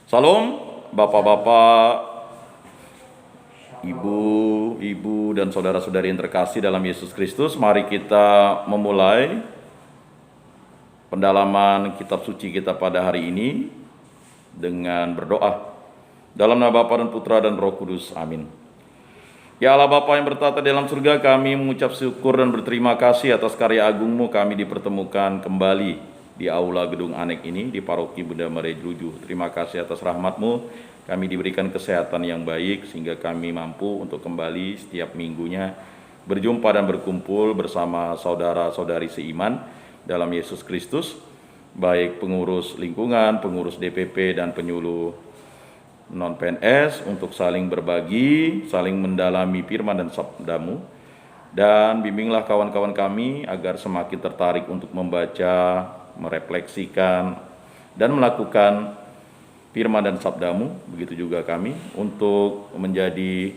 Salam, bapak-bapak, ibu-ibu, dan saudara-saudari yang terkasih dalam Yesus Kristus. Mari kita memulai pendalaman kitab suci kita pada hari ini dengan berdoa. Dalam nama Bapa dan Putra dan Roh Kudus, amin. Ya Allah Bapa yang bertata dalam surga, kami mengucap syukur dan berterima kasih atas karya agung-Mu. Kami dipertemukan kembali di aula gedung anek ini di Paroki Bunda Maria Jeruju. Terima kasih atas rahmat-Mu. Kami diberikan kesehatan yang baik sehingga kami mampu untuk kembali setiap minggunya berjumpa dan berkumpul bersama saudara-saudari seiman dalam Yesus Kristus, baik pengurus lingkungan, pengurus DPP, dan penyuluh non-PNS, untuk saling berbagi, saling mendalami firman dan sabda-Mu. Dan bimbinglah kawan-kawan kami agar semakin tertarik untuk membaca, merefleksikan, dan melakukan firman dan sabda-Mu. Begitu juga kami untuk menjadi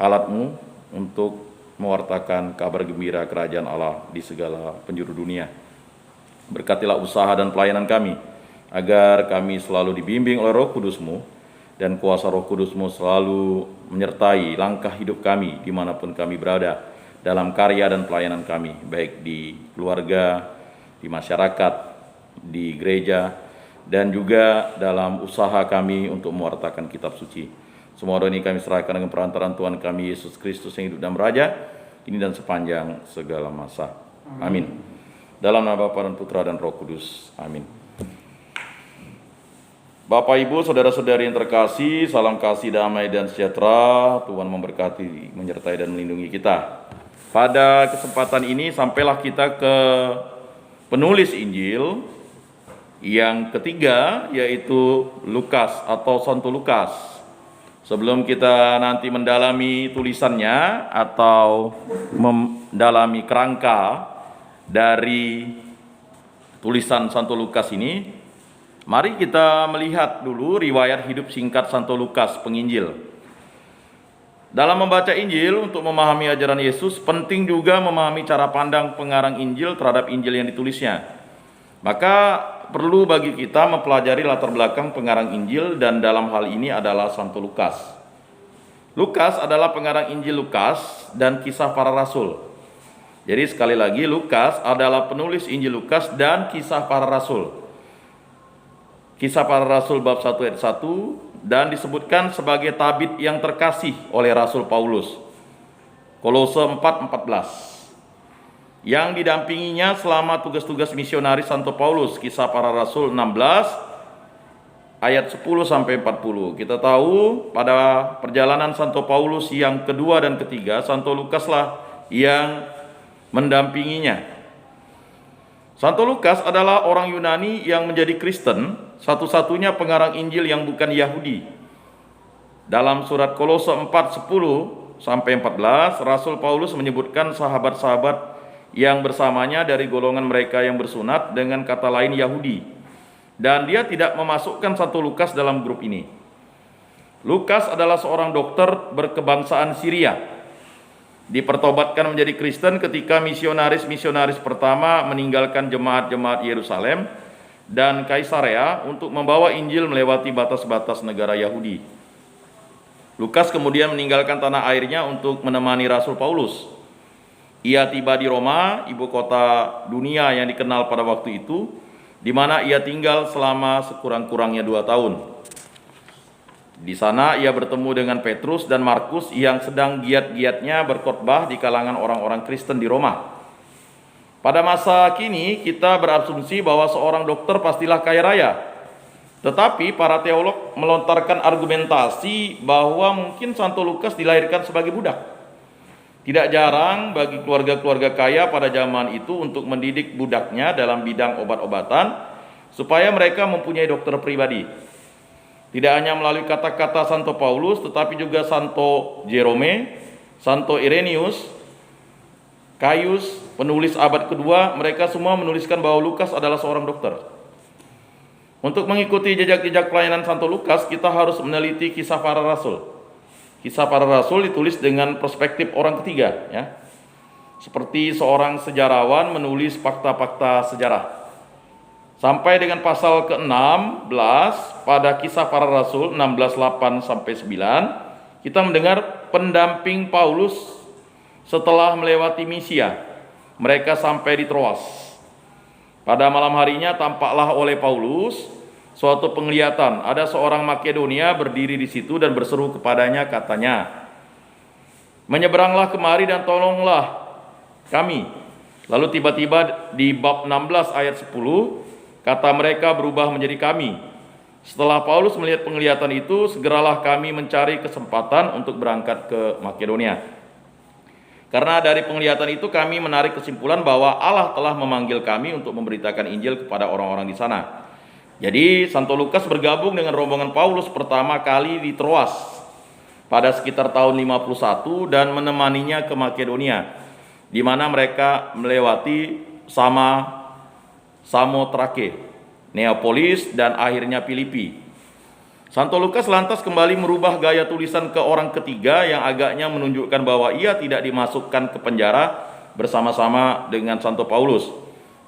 alat-Mu untuk mewartakan kabar gembira kerajaan Allah di segala penjuru dunia. Berkatilah usaha dan pelayanan kami, agar kami selalu dibimbing oleh Roh Kudus-Mu, dan kuasa Roh Kudus-Mu selalu menyertai langkah hidup kami dimanapun kami berada, dalam karya dan pelayanan kami, baik di keluarga, di masyarakat, di gereja, dan juga dalam usaha kami untuk mewartakan kitab suci. Semua doa ini kami serahkan dengan perantaraan Tuhan kami Yesus Kristus yang hidup dan beraja, kini dan sepanjang segala masa. Amin. Dalam nama Bapa dan Putra dan Roh Kudus. Amin. Bapak, Ibu, saudara-saudari yang terkasih, salam kasih, damai, dan sejahtera. Tuhan memberkati, menyertai, dan melindungi kita. Pada kesempatan ini sampailah kita ke penulis Injil yang ketiga, yaitu Lukas atau Santo Lukas. Sebelum kita nanti mendalami tulisannya atau mendalami kerangka dari tulisan Santo Lukas ini, mari kita melihat dulu riwayat hidup singkat Santo Lukas, penginjil. Dalam membaca Injil, untuk memahami ajaran Yesus, penting juga memahami cara pandang pengarang Injil terhadap Injil yang ditulisnya. Maka perlu bagi kita mempelajari latar belakang pengarang Injil, dan dalam hal ini adalah Santo Lukas. Lukas adalah pengarang Injil Lukas dan Kisah Para Rasul. Jadi sekali lagi, Lukas adalah penulis Injil Lukas dan Kisah Para Rasul. Kisah Para Rasul bab 1 ayat 1, dan disebutkan sebagai tabit yang terkasih oleh Rasul Paulus. Kolose 4:14. Yang didampinginya selama tugas-tugas misionaris Santo Paulus. Kisah Para Rasul 16 ayat 10 sampai 40. Kita tahu pada perjalanan Santo Paulus yang kedua dan ketiga, Santo Lukaslah yang mendampinginya. Santo Lukas adalah orang Yunani yang menjadi Kristen, satu-satunya pengarang Injil yang bukan Yahudi. Dalam surat Kolose 4:10 sampai 14, Rasul Paulus menyebutkan sahabat-sahabat yang bersamanya dari golongan mereka yang bersunat, dengan kata lain Yahudi. Dan dia tidak memasukkan Santo Lukas dalam grup ini. Lukas adalah seorang dokter berkebangsaan Syria. Dipertobatkan menjadi Kristen ketika misionaris-misionaris pertama meninggalkan jemaat-jemaat Yerusalem dan Kaisarea untuk membawa Injil melewati batas-batas negara Yahudi. Lukas kemudian meninggalkan tanah airnya untuk menemani Rasul Paulus. Ia tiba di Roma, ibu kota dunia yang dikenal pada waktu itu, di mana ia tinggal selama sekurang-kurangnya 2 tahun. Di sana ia bertemu dengan Petrus dan Markus yang sedang giat-giatnya berkhotbah di kalangan orang-orang Kristen di Roma. Pada masa kini kita berasumsi bahwa seorang dokter pastilah kaya raya. Tetapi para teolog melontarkan argumentasi bahwa mungkin Santo Lukas dilahirkan sebagai budak. Tidak jarang bagi keluarga-keluarga kaya pada zaman itu untuk mendidik budaknya dalam bidang obat-obatan supaya mereka mempunyai dokter pribadi. Tidak hanya melalui kata-kata Santo Paulus, tetapi juga Santo Jerome, Santo Irenaeus, Gaius, penulis abad kedua, mereka semua menuliskan bahwa Lukas adalah seorang dokter. Untuk mengikuti jejak-jejak pelayanan Santo Lukas, kita harus meneliti Kisah Para Rasul. Kisah Para Rasul ditulis dengan perspektif orang ketiga, ya. Seperti seorang sejarawan menulis fakta-fakta sejarah. Sampai dengan pasal ke-16 pada Kisah Para Rasul 16:8 sampai 9, kita mendengar pendamping Paulus setelah melewati Misia. Mereka sampai di Troas. Pada malam harinya tampaklah oleh Paulus suatu penglihatan. Ada seorang Makedonia berdiri di situ dan berseru kepadanya, katanya, "Menyeberanglah kemari dan tolonglah kami." Lalu tiba-tiba di bab 16 ayat 10, kata mereka berubah menjadi kami. Setelah Paulus melihat penglihatan itu, segeralah kami mencari kesempatan untuk berangkat ke Makedonia. Karena dari penglihatan itu kami menarik kesimpulan bahwa Allah telah memanggil kami untuk memberitakan Injil kepada orang-orang di sana. Jadi Santo Lukas bergabung dengan rombongan Paulus pertama kali di Troas pada sekitar tahun 51 dan menemaninya ke Makedonia, di mana mereka melewati Samotrake, Neapolis, dan akhirnya Filipi. Santo Lukas lantas kembali merubah gaya tulisan ke orang ketiga yang agaknya menunjukkan bahwa ia tidak dimasukkan ke penjara bersama-sama dengan Santo Paulus,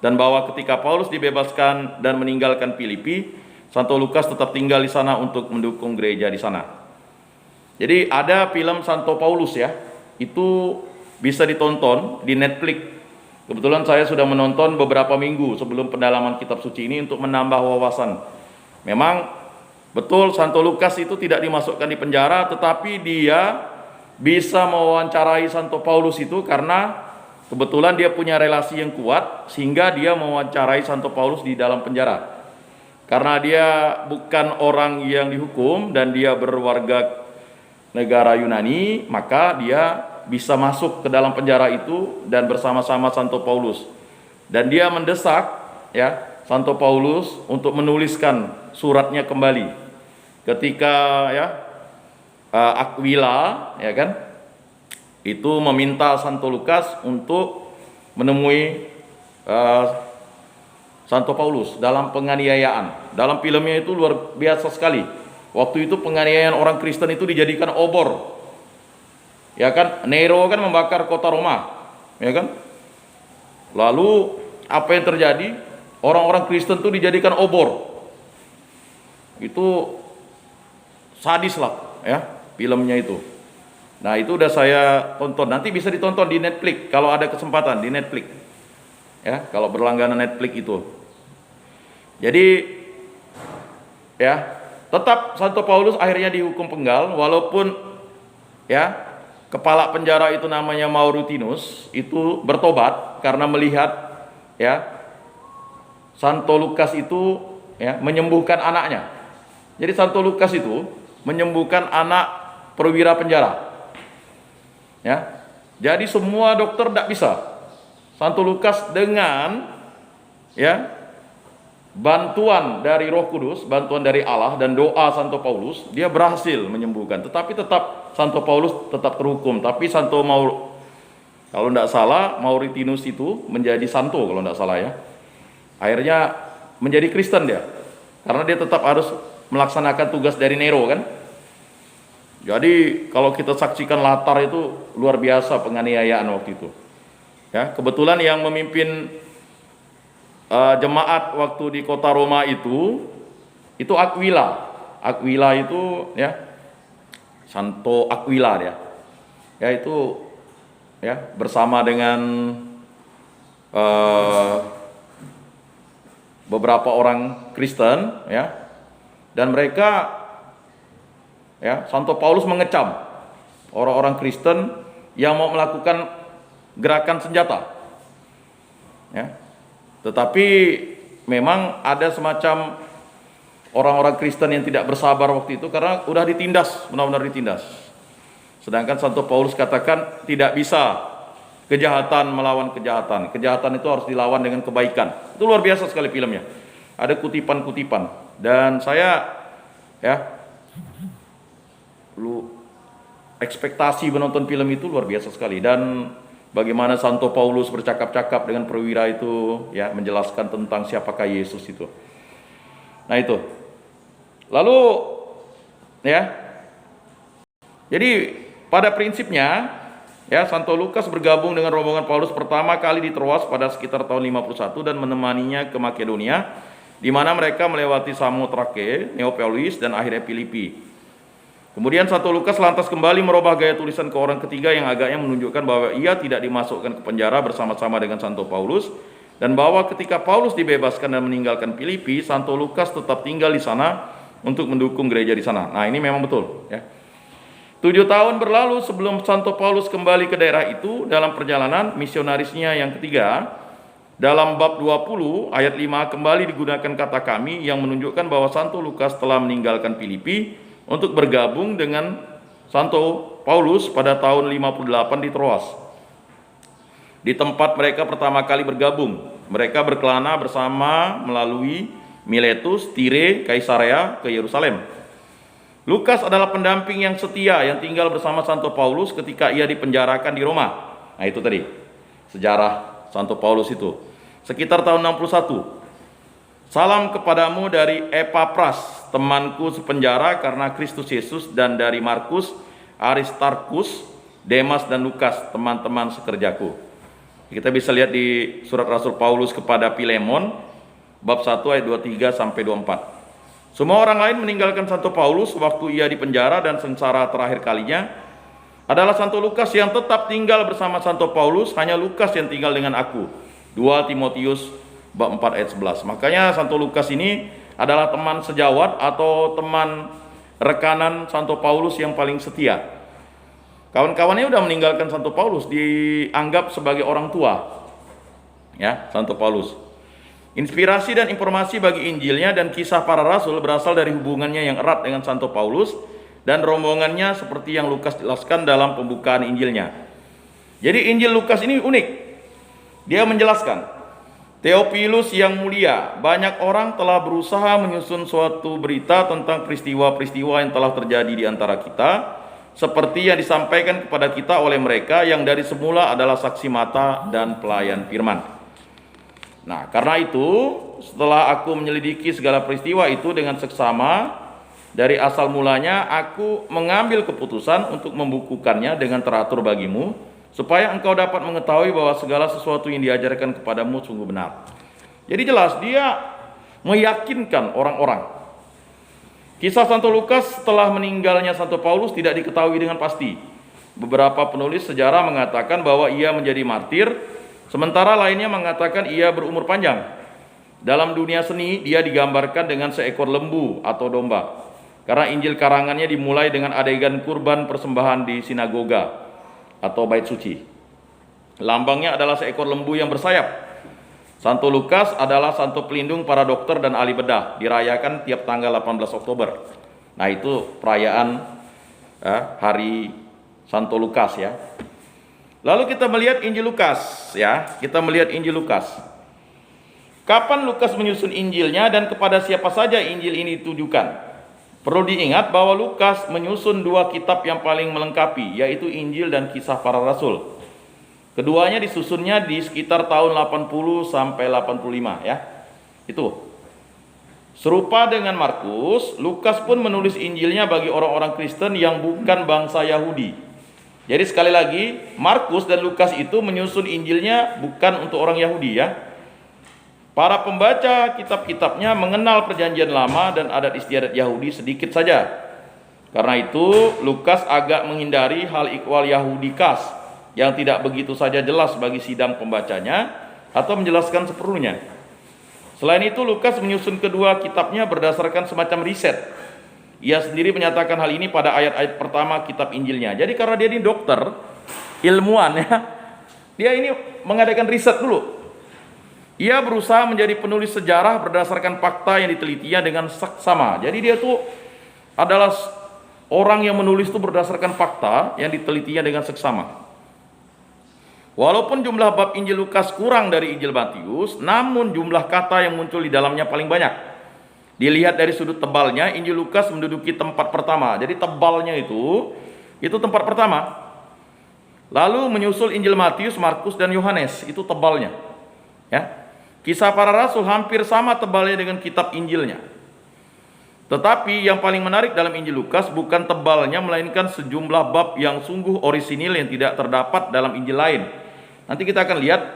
dan bahwa ketika Paulus dibebaskan dan meninggalkan Filipi, Santo Lukas tetap tinggal di sana untuk mendukung gereja di sana. Jadi ada film Santo Paulus ya, itu bisa ditonton di Netflix. Kebetulan saya sudah menonton beberapa minggu sebelum pendalaman kitab suci ini untuk menambah wawasan. Memang betul Santo Lukas itu tidak dimasukkan di penjara, tetapi dia bisa mewawancarai Santo Paulus itu karena kebetulan dia punya relasi yang kuat sehingga dia mewawancarai Santo Paulus di dalam penjara. Karena dia bukan orang yang dihukum dan dia berwarga negara Yunani, maka dia bisa masuk ke dalam penjara itu dan bersama-sama Santo Paulus. Dan dia mendesak ya Santo Paulus untuk menuliskan suratnya kembali. Ketika Aquila ya kan itu meminta Santo Lukas untuk menemui Santo Paulus dalam penganiayaan. Dalam filmnya itu luar biasa sekali. Waktu itu penganiayaan orang Kristen itu dijadikan obor. Ya kan, Nero kan membakar kota Roma, ya kan? Lalu apa yang terjadi? Orang-orang Kristen itu dijadikan obor. Itu sadis lah ya filmnya itu. Nah itu udah saya tonton, nanti bisa ditonton di Netflix kalau ada kesempatan di Netflix ya, kalau berlangganan Netflix itu. Jadi ya tetap Santo Paulus akhirnya dihukum penggal, walaupun ya kepala penjara itu namanya Mauritius itu bertobat karena melihat ya Santo Lukas itu ya menyembuhkan anaknya. Jadi Santo Lukas itu menyembuhkan anak perwira penjara. Ya. Jadi semua dokter tidak bisa. Santo Lukas dengan ya bantuan dari Roh Kudus, bantuan dari Allah dan doa Santo Paulus, dia berhasil menyembuhkan. Tetapi tetap Santo Paulus tetap terhukum. Tapi kalau tidak salah Mauritius itu menjadi santo kalau tidak salah ya. Akhirnya menjadi Kristen dia. Karena dia tetap harus melaksanakan tugas dari Nero kan. Jadi kalau kita saksikan latar itu luar biasa penganiayaan waktu itu. Ya, kebetulan yang memimpin jemaat waktu di kota Roma itu Aquila. Aquila itu ya Santo Aquila dia. Ya itu ya bersama dengan beberapa orang Kristen ya, dan mereka ya Santo Paulus mengecam orang-orang Kristen yang mau melakukan gerakan senjata ya. Tetapi memang ada semacam orang-orang Kristen yang tidak bersabar waktu itu karena udah ditindas, benar-benar ditindas. Sedangkan Santo Paulus katakan tidak bisa kejahatan melawan kejahatan. Kejahatan itu harus dilawan dengan kebaikan. Itu luar biasa sekali filmnya. Ada kutipan-kutipan. Dan saya ya ekspektasi menonton film itu luar biasa sekali. Dan bagaimana Santo Paulus bercakap-cakap dengan perwira itu ya, menjelaskan tentang siapakah Yesus itu. Nah itu. Lalu ya. Jadi pada prinsipnya ya Santo Lukas bergabung dengan rombongan Paulus pertama kali di Troas pada sekitar tahun 51 dan menemaninya ke Makedonia, di mana mereka melewati Samotrake, Neapolis, dan akhirnya Filipi. Kemudian Santo Lukas lantas kembali merubah gaya tulisan ke orang ketiga yang agaknya menunjukkan bahwa ia tidak dimasukkan ke penjara bersama-sama dengan Santo Paulus, dan bahwa ketika Paulus dibebaskan dan meninggalkan Filipi, Santo Lukas tetap tinggal di sana untuk mendukung gereja di sana. Nah, ini memang betul ya. 7 tahun berlalu sebelum Santo Paulus kembali ke daerah itu dalam perjalanan misionarisnya yang ketiga. Dalam bab 20 ayat 5 kembali digunakan kata kami yang menunjukkan bahwa Santo Lukas telah meninggalkan Filipi untuk bergabung dengan Santo Paulus pada tahun 58 di Troas. Di tempat mereka pertama kali bergabung, mereka berkelana bersama melalui Miletus, Tire, Kaisarea ke Yerusalem. Lukas adalah pendamping yang setia yang tinggal bersama Santo Paulus ketika ia dipenjarakan di Roma. Nah, itu tadi sejarah Santo Paulus itu. Sekitar tahun 61. Salam kepadamu dari Epapras, temanku sepenjara karena Kristus Yesus, dan dari Markus, Aristarkus, Demas, dan Lukas, teman-teman sekerjaku. Kita bisa lihat di surat Rasul Paulus kepada Filemon, bab 1 ayat 23 sampai 24. Semua orang lain meninggalkan Santo Paulus waktu ia dipenjara dan sengsara terakhir kalinya adalah Santo Lukas yang tetap tinggal bersama Santo Paulus, hanya Lukas yang tinggal dengan aku. 2 Timotius bab 4 ayat 11. Makanya Santo Lukas ini adalah teman sejawat atau teman rekanan Santo Paulus yang paling setia. Kawan-kawannya udah meninggalkan Santo Paulus, dianggap sebagai orang tua. Ya, Santo Paulus. Inspirasi dan informasi bagi Injilnya dan kisah para rasul berasal dari hubungannya yang erat dengan Santo Paulus dan rombongannya seperti yang Lukas jelaskan dalam pembukaan Injilnya. Jadi Injil Lukas ini unik. Dia menjelaskan, Theophilus yang mulia, banyak orang telah berusaha menyusun suatu berita tentang peristiwa-peristiwa yang telah terjadi di antara kita, seperti yang disampaikan kepada kita oleh mereka yang dari semula adalah saksi mata dan pelayan firman. Nah, karena itu setelah aku menyelidiki segala peristiwa itu dengan seksama dari asal mulanya, aku mengambil keputusan untuk membukukannya dengan teratur bagimu, supaya engkau dapat mengetahui bahwa segala sesuatu yang diajarkan kepadamu sungguh benar. Jadi jelas dia meyakinkan orang-orang. Kisah Santo Lukas setelah meninggalnya Santo Paulus tidak diketahui dengan pasti. Beberapa penulis sejarah mengatakan bahwa ia menjadi martir, sementara lainnya mengatakan ia berumur panjang. Dalam dunia seni, dia digambarkan dengan seekor lembu atau domba. Karena Injil karangannya dimulai dengan adegan kurban persembahan di sinagoga atau bait suci. Lambangnya adalah seekor lembu yang bersayap. Santo Lukas adalah santo pelindung para dokter dan ahli bedah, dirayakan tiap tanggal 18 Oktober. Nah, itu perayaan hari Santo Lukas ya. Lalu kita melihat Injil Lukas ya. Kita melihat Injil Lukas. Kapan Lukas menyusun Injilnya dan kepada siapa saja Injil ini ditujukan? Perlu diingat bahwa Lukas menyusun 2 kitab yang paling melengkapi, yaitu Injil dan Kisah Para Rasul. Keduanya disusunnya di sekitar tahun 80 sampai 85 ya. Itu. Serupa dengan Markus, Lukas pun menulis Injilnya bagi orang-orang Kristen yang bukan bangsa Yahudi. Jadi sekali lagi, Markus dan Lukas itu menyusun Injilnya bukan untuk orang Yahudi ya. Para pembaca kitab-kitabnya mengenal perjanjian lama dan adat istiadat Yahudi sedikit saja. Karena itu, Lukas agak menghindari hal ikhwal Yahudi khas yang tidak begitu saja jelas bagi sidang pembacanya atau menjelaskan seperlunya. Selain itu, Lukas menyusun kedua kitabnya berdasarkan semacam riset. Ia sendiri menyatakan hal ini pada ayat-ayat pertama kitab Injilnya. Jadi karena dia ini dokter, ilmuwan ya, dia ini mengadakan riset dulu. Ia berusaha menjadi penulis sejarah berdasarkan fakta yang ditelitinya dengan saksama. Jadi dia tuh adalah orang yang menulis itu berdasarkan fakta yang ditelitinya dengan seksama. Walaupun jumlah bab Injil Lukas kurang dari Injil Matius, namun jumlah kata yang muncul di dalamnya paling banyak. Dilihat dari sudut tebalnya, Injil Lukas menduduki tempat pertama. Jadi tebalnya itu tempat pertama. Lalu menyusul Injil Matius, Markus, dan Yohanes, itu tebalnya. Ya. Kisah Para Rasul hampir sama tebalnya dengan kitab Injilnya. Tetapi yang paling menarik dalam Injil Lukas bukan tebalnya, melainkan sejumlah bab yang sungguh orisinil yang tidak terdapat dalam Injil lain. Nanti kita akan lihat,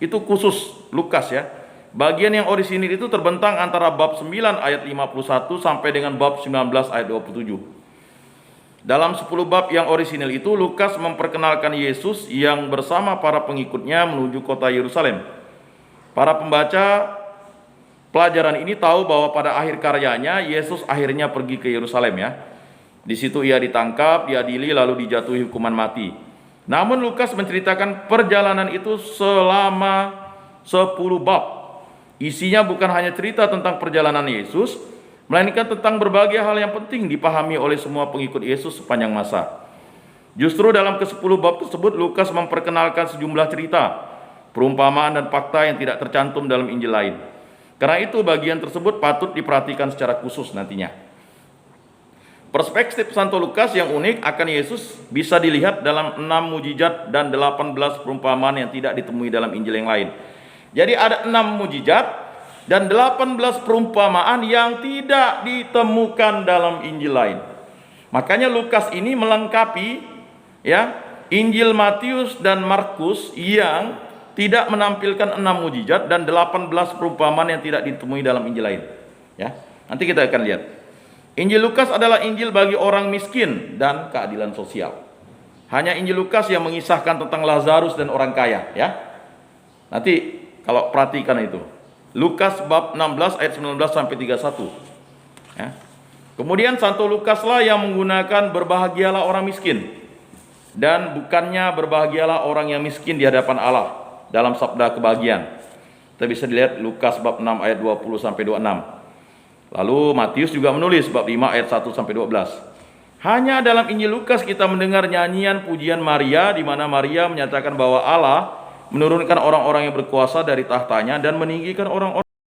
itu khusus Lukas ya. Bagian yang orisinil itu terbentang antara bab 9 ayat 51 sampai dengan bab 19 ayat 27. Dalam 10 bab yang orisinil itu, Lukas memperkenalkan Yesus yang bersama para pengikutnya menuju kota Yerusalem. Para pembaca pelajaran ini tahu bahwa pada akhir karyanya, Yesus akhirnya pergi ke Yerusalem ya. Di situ ia ditangkap, diadili, lalu dijatuhi hukuman mati. Namun Lukas menceritakan perjalanan itu selama 10 bab. Isinya bukan hanya cerita tentang perjalanan Yesus, melainkan tentang berbagai hal yang penting dipahami oleh semua pengikut Yesus sepanjang masa. Justru dalam ke-10 bab tersebut, Lukas memperkenalkan sejumlah cerita, perumpamaan dan fakta yang tidak tercantum dalam Injil lain. Karena itu bagian tersebut patut diperhatikan secara khusus nantinya. Perspektif Santo Lukas yang unik akan Yesus bisa dilihat dalam 6 mujizat dan 18 perumpamaan yang tidak ditemui dalam Injil yang lain. Jadi ada 6 mujizat dan 18 perumpamaan yang tidak ditemukan dalam Injil lain. Makanya Lukas ini melengkapi ya Injil Matius dan Markus yang tidak menampilkan 6 mujizat dan 18 perumpamaan yang tidak ditemui dalam Injil lain. Ya, nanti kita akan lihat. Injil Lukas adalah Injil bagi orang miskin dan keadilan sosial. Hanya Injil Lukas yang mengisahkan tentang Lazarus dan orang kaya. Ya, nanti kalau perhatikan itu. Lukas bab 16 ayat 19 sampai 31. Ya. Kemudian Santo Lukaslah yang menggunakan berbahagialah orang miskin dan bukannya berbahagialah orang yang miskin di hadapan Allah dalam sabda kebahagiaan. Kita bisa dilihat Lukas bab 6 ayat 20 sampai 26. Lalu Matius juga menulis bab 5 ayat 1 sampai 12. Hanya dalam Injil Lukas kita mendengar nyanyian pujian Maria di mana Maria menyatakan bahwa Allah menurunkan orang-orang yang berkuasa dari tahtanya dan meninggikan orang-orang